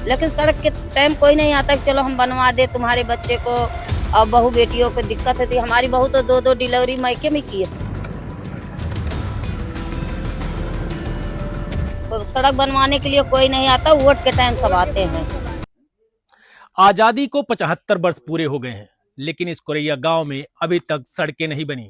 लेकिन सड़क के टाइम कोई नहीं आता कि चलो हम बनवा दे तुम्हारे बच्चे को। और बहू बेटियों को दिक्कत होती है। हमारी बहू तो 2-2 डिलीवरी मायके में की है। तो सड़क बनवाने के लिए कोई नहीं आता, वोट के टाइम सब आते हैं। आजादी को 75 वर्ष पूरे हो गए हैं, लेकिन इस कोरैया गांव में अभी तक सड़कें नहीं बनी।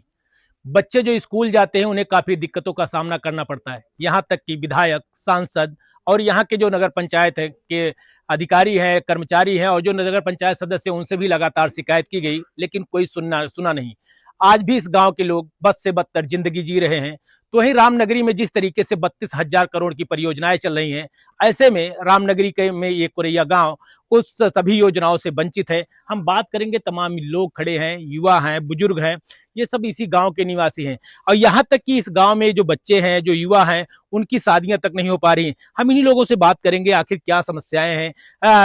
बच्चे जो स्कूल जाते हैं उन्हें काफी दिक्कतों का सामना करना पड़ता है। यहां तक कि विधायक, सांसद और यहाँ के जो नगर पंचायत है के अधिकारी हैं, कर्मचारी हैं और जो नगर पंचायत सदस्य हैं, उनसे भी लगातार शिकायत की गई, लेकिन कोई सुना नहीं। आज भी इस गांव के लोग बद से बदतर जिंदगी जी रहे हैं। तो वहीं रामनगरी में जिस तरीके से 32,000 करोड़ की परियोजनाएं चल रही हैं, ऐसे में रामनगरी के में ये कोरैया गांव उस सभी योजनाओं से वंचित है। हम बात करेंगे, तमाम लोग खड़े हैं, युवा हैं, बुजुर्ग हैं, ये सब इसी गांव के निवासी हैं। और यहाँ तक कि इस गांव में जो बच्चे हैं, जो युवा हैं, उनकी शादियां तक नहीं हो पा रही। हम इन्हीं लोगों से बात करेंगे, आखिर क्या समस्याएं हैं,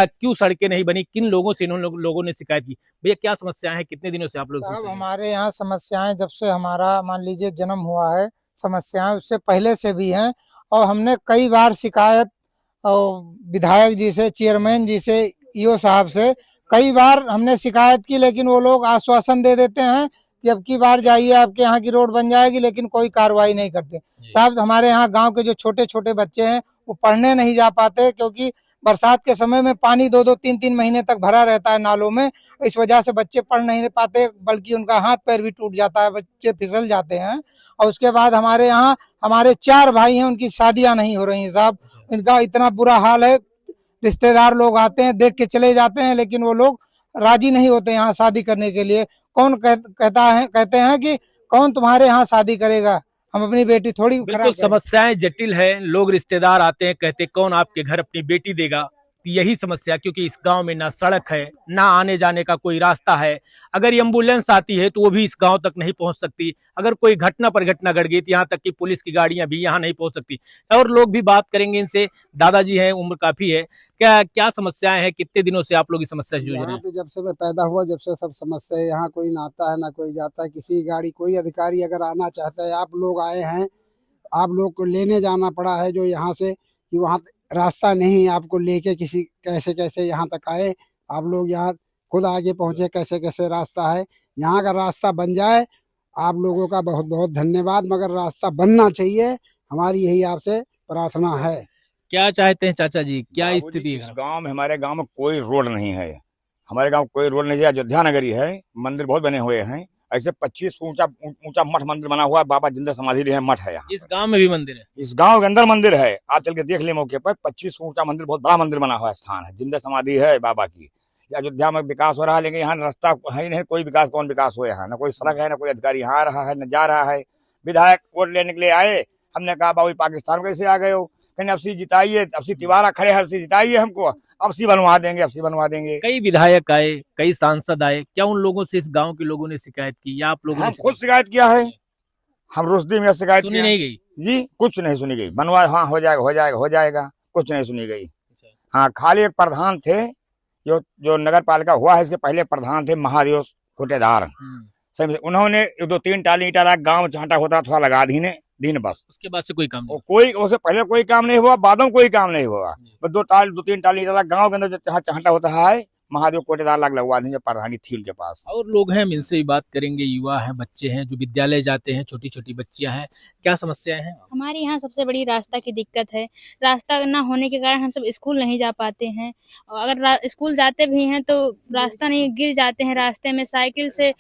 क्यों सड़कें नहीं बनी, किन लोगों से इन्होंने लोगों ने शिकायत की। भैया क्या समस्याएं हैं, कितने दिनों से आप लोग? साहब हमारे यहाँ समस्याएं जब से हमारा मान लीजिए जन्म हुआ है, समस्याएं उससे पहले से भी हैं। और हमने कई बार शिकायत और विधायक जी से, चेयरमैन जी से, ईओ साहब से कई बार हमने शिकायत की, लेकिन वो लोग आश्वासन दे देते हैं कि अब की बार जाइए आपके यहाँ की रोड बन जाएगी, लेकिन कोई कार्रवाई नहीं करते। साहब हमारे यहाँ गांव के जो छोटे छोटे बच्चे हैं वो पढ़ने नहीं जा पाते, क्योंकि बरसात के समय में पानी 2-2, 3-3 महीने तक भरा रहता है नालों में। इस वजह से बच्चे पढ़ नहीं पाते, बल्कि उनका हाथ पैर भी टूट जाता है, बच्चे फिसल जाते हैं। और उसके बाद हमारे यहाँ हमारे 4 भाई हैं, उनकी शादियां नहीं हो रही हैं साहब। इनका इतना बुरा हाल है, रिश्तेदार लोग आते हैं, देख के चले जाते हैं, लेकिन वो लोग राजी नहीं होते यहाँ शादी करने के लिए। कौन कहते हैं कि कौन तुम्हारे यहाँ शादी करेगा, हम अपनी बेटी थोड़ी बिल्कुल समस्याएं जटिल है। लोग रिश्तेदार आते हैं, कहते कौन आपके घर अपनी बेटी देगा। यही समस्या, क्योंकि इस गांव में ना सड़क है, ना आने जाने का कोई रास्ता है। अगर एम्बुलेंस आती है तो वो भी इस गांव तक नहीं पहुंच सकती। अगर कोई घटना पर घटना घट गई तो यहाँ तक कि पुलिस की गाड़ियां भी यहाँ नहीं पहुंच सकती। और लोग भी बात करेंगे इनसे। दादाजी हैं, उम्र काफी है, क्या क्या समस्याएं हैं, कितने दिनों से आप लोग इस समस्या से जूझ रहे हैं? जब से मैं पैदा हुआ, जब से सब समस्या है। यहाँ कोई ना आता है ना कोई जाता है, किसी गाड़ी कोई अधिकारी अगर आना चाहता है, आप लोग आए हैं, आप लोग को लेने जाना पड़ा है जो यहाँ से, कि वहाँ रास्ता नहीं, आपको लेके किसी कैसे कैसे यहाँ तक आए। आप लोग यहाँ खुद आगे पहुँचे, कैसे कैसे रास्ता है। यहाँ का रास्ता बन जाए, आप लोगों का बहुत बहुत धन्यवाद, मगर रास्ता बनना चाहिए, हमारी यही आपसे प्रार्थना है। क्या चाहते हैं चाचा जी, क्या स्थिति इस है? गांव में, हमारे गांव में कोई रोड नहीं है। हमारे गांव कोई रोड नहीं है। अयोध्या नगरी है, मंदिर बहुत बने हुए हैं। ऐसे 25 ऊंचा ऊंचा मठ मंदिर बना हुआ है। बाबा जिंदा समाधि है, मठ है यहाँ। इस गांव में भी मंदिर है? इस गांव के अंदर मंदिर है, आप चल के देख ले मौके पर। 25 ऊंचा मंदिर, बहुत बड़ा मंदिर बना हुआ स्थान है, जिंदा समाधि है बाबा की। अयोध्या में विकास हो रहा है, लेकिन यहाँ रास्ता है ही नहीं। कोई विकास, कौन विकास हो यहाँ? न कोई सड़क है, न कोई अधिकारी यहाँ आ रहा है, न जा रहा है। विधायक वोट लेने के लिए आए, हमने कहा बाबू पाकिस्तान कैसे आ गए हो? कहने अब सी जिताइए, अब सी तिवारा खड़े हैं, अब सी जिताइए हमको, अब सी बनवा देंगे, अब सी बनवा देंगे। कई विधायक आए, कई सांसद आए, क्या उन लोगों से इस गांव के लोगों ने शिकायत की, या आप लोगों ने खुद शिकायत किया है? हम रोशदी में शिकायत सुनी नहीं गई जी, कुछ नहीं सुनी गई। बनवा, हाँ हो जाएगा हो जाएगा हो जाएगा, कुछ नहीं सुनी गई। हाँ, खाली एक प्रधान थे, जो नगर पालिका हुआ है, इसके पहले प्रधान थे महादेव ठेकेदार। सही, उन्होंने 2-3 टाली ईटा गाँव चांटा होता थोड़ा लगा दिन बस। उसके बाद से कोई काम नहीं, कोई उससे पहले कोई काम नहीं हुआ, बाद में कोई काम नहीं हुआ। बस 2-3 टाली ईटा गाँव के अंदर जहाँ चांटा होता है, महादेव कोटेदार लगवा देंगे प्रधानी थी उनके पास। और लोग हैं, हम इनसे भी बात करेंगे। युवा हैं, बच्चे हैं, जो विद्यालय जाते हैं, छोटी छोटी बच्चियां हैं, क्या समस्याएं हैं? हमारे यहाँ सबसे बड़ी रास्ता की दिक्कत है। रास्ता ना होने के कारण हम सब स्कूल नहीं जा पाते हैं, और अगर स्कूल जाते भी हैं तो रास्ता नहीं, गिर जाते हैं रास्ते में। साइकिल से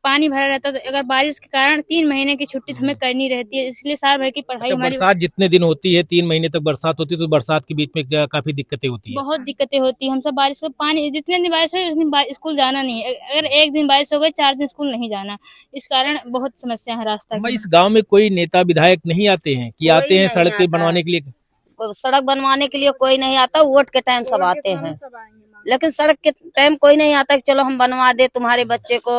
पानी भरा रहता है, तो अगर बारिश के कारण 3 महीने की छुट्टी हमें करनी रहती है, इसलिए साल भर की पढ़ाई हमारी। बरसात जितने दिन होती है, 3 महीने तक बरसात होती है, तो बरसात के बीच में काफी दिक्कतें होती है। बहुत दिक्कतें होती है। हम सब बारिश में पानी, जितने दिन बारिश हो उस दिन स्कूल जाना नहीं है। अगर एक दिन बारिश हो गई, 4 दिन स्कूल नहीं जाना। इस कारण बहुत समस्या है रास्ता की। इस गाँव में कोई नेता विधायक नहीं आते हैं कि आते हैं सड़क बनवाने के लिए? सड़क बनवाने के लिए कोई नहीं आता, वोट के टाइम सब आते हैं। लेकिन सड़क के टाइम कोई नहीं आता कि चलो हम बनवा दे तुम्हारे बच्चे को।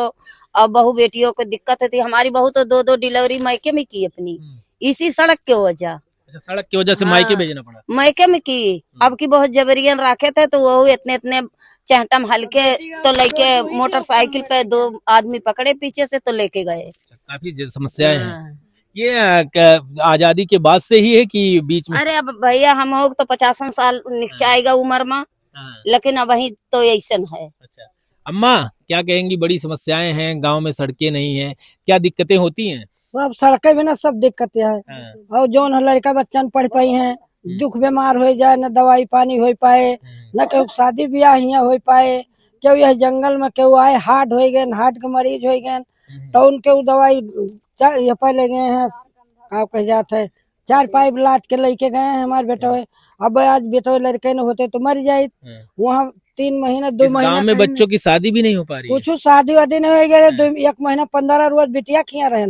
और बहू बेटियों को दिक्कत होती है। हमारी बहू तो 2-2 डिलीवरी मायके में की अपनी, इसी सड़क के वजह। अच्छा, सड़क की वजह से मायके भेजना पड़ा? मायके में की। अब की बहुत जबरियन रखे थे, तो वो इतने चहटम हल्के तो लेके मोटरसाइकिल पे 2 आदमी पकड़े पीछे से, तो लेके गए। काफी समस्याएं हैं। ये आजादी के बाद से ही है कि बीच में? अरे अब भैया हम हो तो 50 साल निकचाएगा उम्र में, हाँ। लेकिन अब वही तो ऐसा है। अच्छा अम्मा क्या कहेंगी, बड़ी समस्याएं हैं गांव में, सड़कें नहीं हैं, क्या दिक्कतें होती हैं? सब सड़कें बिना सब दिक्कतें है। हाँ। और जो न लड़का बच्चन पढ़ पाई हैं, दुख बीमार हो जाए, न दवाई पानी हो पाए, न केहू शादी ब्याह यहाँ हो पाए, केहू यह जंगल में केहू आए हार्ट हो गए, हार्ट के मरीज हो गए तो उनके वो दवाई ये पहले गए हैं का कह जाते है 4 पाइप लाद के लेके गए हैं हमारे बेटे। अब आज बेटे लड़के न होते तो मर जाये। वहाँ 3 महीना 2 महीना गांव में बच्चों की शादी भी नहीं हो पा रही है। कुछ शादी वादी नहीं हो गए। 1 महीना 15 रोज बिटिया खिया रहे,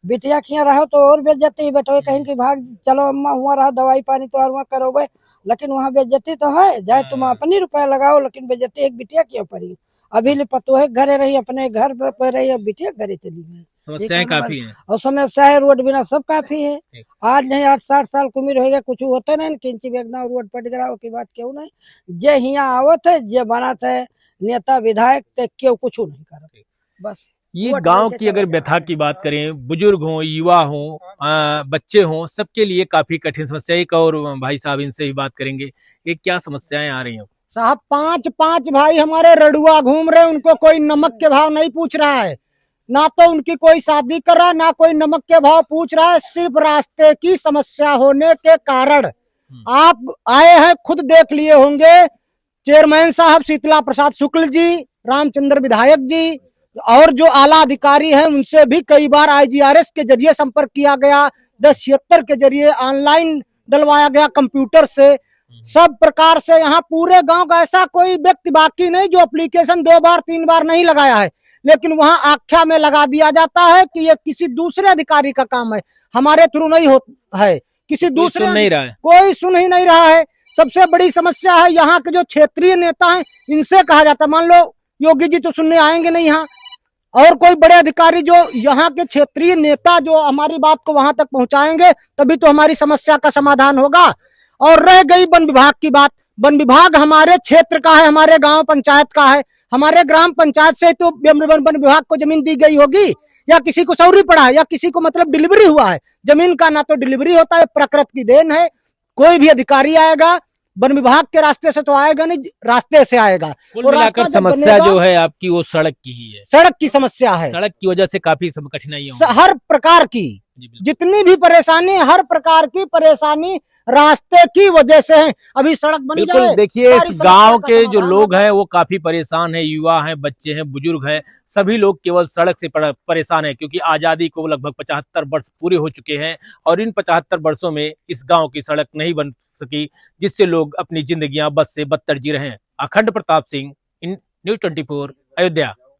बिटिया खिया रहो तो और बेइज्जती बेटे कहीं की भाग चलो अम्मा हुआ रहा दवाई पानी तो वहाँ करोगे, लेकिन वहाँ बेइज्जती तो है। चाहे तुम अपनी रुपया लगाओ लेकिन बेइज्जती एक बिटिया क्यों पड़ी। अभी ले पतोहे घरे रही, अपने घर पर रही, बिटिया घरे चली गई। समस्याएं काफी हैं और समस्या है, रोड बिना सब काफी है। आज नहीं 8-60 साल की उम्र हो गया, कुछ होता नहीं किंची बेगना रोड पट गया की बात क्यों नहीं। जे हिया आवत है जे बनाते है नेता विधायक ते क्यों कुछ नहीं करते बस। ये गांव की अगर व्यथा की बात करें, बुजुर्ग हों, युवा हों, बच्चे हों, सबके लिए काफी कठिन समस्या। एक और भाई साहब इनसे ही बात करेंगे, ये क्या समस्याएं आ रही हैं? साहब 5 भाई हमारे रडुआ घूम रहे, उनको कोई नमक के भाव नहीं पूछ रहा है, ना तो उनकी कोई शादी कर रहा है, ना कोई नमक के भाव पूछ रहा है। सिर्फ रास्ते की समस्या होने के कारण आप आए हैं, खुद देख लिए होंगे। चेयरमैन साहब शीतला प्रसाद शुक्ल जी, रामचंद्र विधायक जी और जो आला अधिकारी हैं उनसे भी कई बार IGRS के जरिए संपर्क किया गया, 1076 के जरिए ऑनलाइन डलवाया गया कंप्यूटर से। सब प्रकार से यहाँ पूरे गांव का ऐसा कोई व्यक्ति बाकी नहीं जो एप्लीकेशन 2 बार 3 बार नहीं लगाया है, लेकिन वहां आख्या में लगा दिया जाता है कि ये किसी दूसरे अधिकारी का काम है, हमारे थ्रू नहीं होता है। किसी दूसरे सुन नहीं रहा है, कोई सुन ही नहीं रहा है। सबसे बड़ी समस्या है यहाँ के जो क्षेत्रीय नेता हैं, इनसे कहा जाता है, मान लो योगी जी तो सुनने आएंगे नहीं यहाँ, और कोई बड़े अधिकारी जो यहाँ के क्षेत्रीय नेता जो हमारी बात को वहां तक पहुंचाएंगे तभी तो हमारी समस्या का समाधान होगा। और रह गई वन विभाग की बात, वन विभाग हमारे क्षेत्र का है, हमारे गांव पंचायत का है, हमारे ग्राम पंचायत से तो वन विभाग को जमीन दी गई होगी, या किसी को सौरी पड़ा है, या किसी को मतलब डिलीवरी हुआ है जमीन का, ना तो डिलीवरी होता है, प्रकृति की देन है। कोई भी अधिकारी आएगा वन विभाग के रास्ते से तो आएगा नहीं, रास्ते से आएगा। कुल मिलाकर समस्या जो है आपकी वो सड़क की ही है। सड़क की समस्या है, सड़क की वजह से काफी कठिनाइयां हर प्रकार की, जितनी भी परेशानी, हर प्रकार की परेशानी रास्ते की वजह से है। अभी सड़क बन जाए, बिल्कुल देखिए इस गांव के जो लोग हैं वो काफी परेशान है, युवा हैं, बच्चे हैं, बुजुर्ग हैं, सभी लोग केवल सड़क से परेशान है, क्योंकि आजादी को लगभग 75 वर्ष पूरे हो चुके हैं और इन 75 वर्षों में इस गांव की सड़क नहीं बन सकी, जिससे लोग अपनी जिंदगियां बद से बदतर जी रहे हैं। अखंड प्रताप सिंह, न्यूज़ 24, अयोध्या।